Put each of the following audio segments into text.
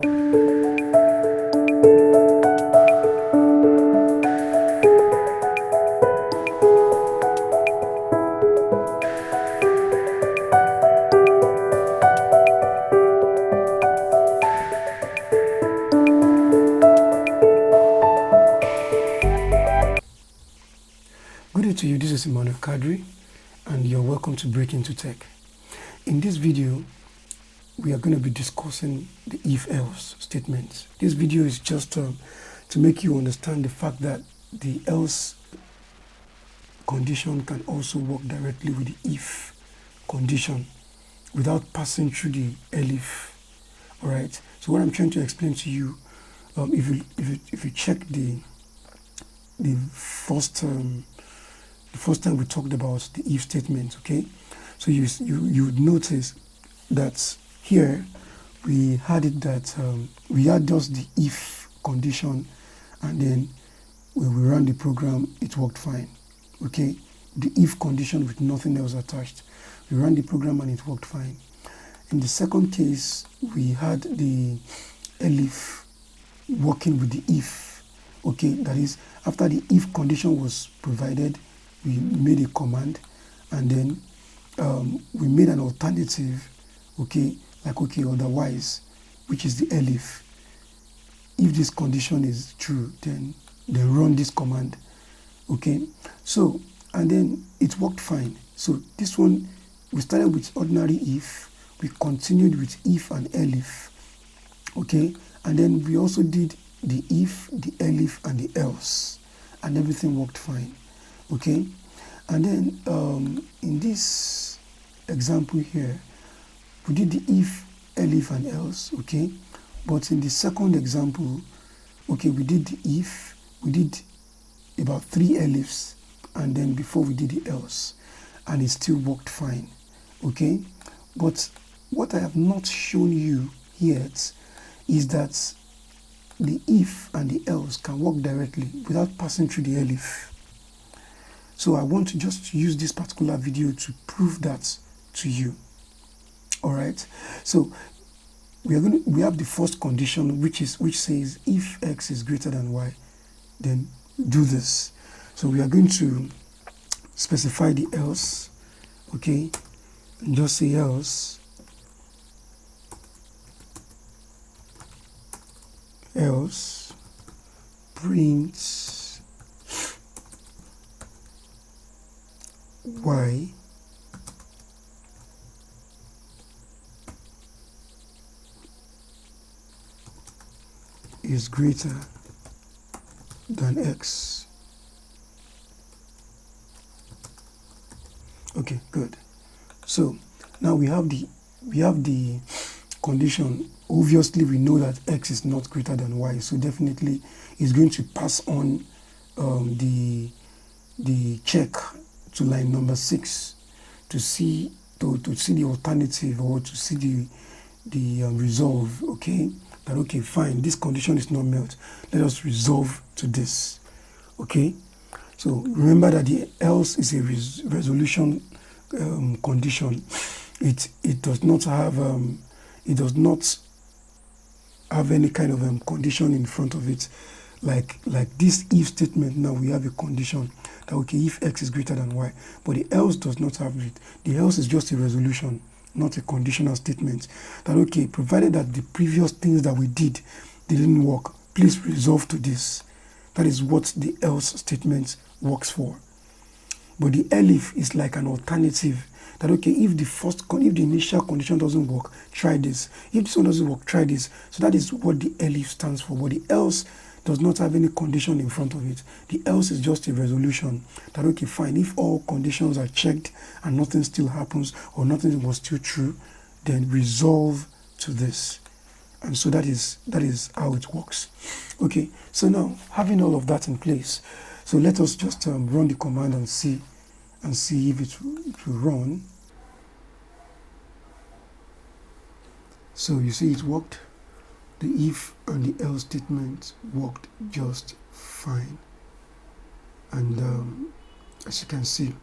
Good day to you, this is Emmanuel Kadri, and you're welcome to Break Into Tech. In this video, we are going to be discussing the if-else statements. This video is just to make you understand the fact that the else condition can also work directly with the if condition without passing through the elif. All right. So what I'm trying to explain to you, if you check the first time we talked about the if statement, okay? So you would notice that here we had it that we had just the if condition, and then when we ran the program, it worked fine, okay? The if condition with nothing else attached. We ran the program and it worked fine. In the second case, we had the elif working with the if, okay? That is, after the if condition was provided, we made a command, and then we made an alternative, okay, like okay, otherwise, which is the elif. If this condition is true, then run this command, okay? So, and then it worked fine. So this one, we started with ordinary if, we continued with if and elif, okay? And then we also did the if, the elif, and the else, and everything worked fine. Okay, and then in this example here, we did the if, elif, and else, okay? But in the second example, okay, we did the if, we did about 3 elifs, and then before we did the else, and it still worked fine, okay? But what I have not shown you yet is that the if and the else can work directly without passing through the elif. So I want to just use this particular video to prove that to you. All right. So we have the first condition, which says if x is greater than y, then do this. So we are going to specify the else, okay, and just say else print y is greater than x. Okay, good. So now we have the condition. Obviously we know that x is not greater than y, so definitely it's going to pass on the check to line number 6 to see the alternative, or to see the resolve, okay? That okay, fine, this condition is not met. Let us resolve to this, okay? So remember that the else is a resolution condition. It does not have any kind of condition in front of it. Like this if statement, now we have a condition that okay, if x is greater than y, but the else does not have it. The else is just a resolution, not a conditional statement. That okay, provided that the previous things that we did didn't work, please resolve to this. That is what the else statement works for. But the elif is like an alternative. That okay, if the initial condition doesn't work, try this. If this one doesn't work, try this. So that is what the elif stands for. But the else does not have any condition in front of it. The else is just a resolution. That okay, fine, if all conditions are checked and nothing still happens, or nothing was still true, then resolve to this. And so that is how it works. Okay, so now having all of that in place, so let us just run the command and see if it will run. So you see it worked. The if and the else statement worked just fine. And as you can see,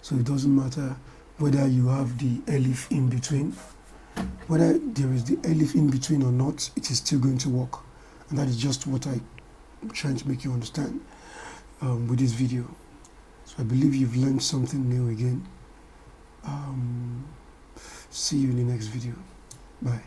so it doesn't matter whether you have the elif in between, whether there is the elif in between or not, it is still going to work. And that is just what I'm trying to make you understand with this video. So I believe you've learned something new again. See you in the next video. Bye.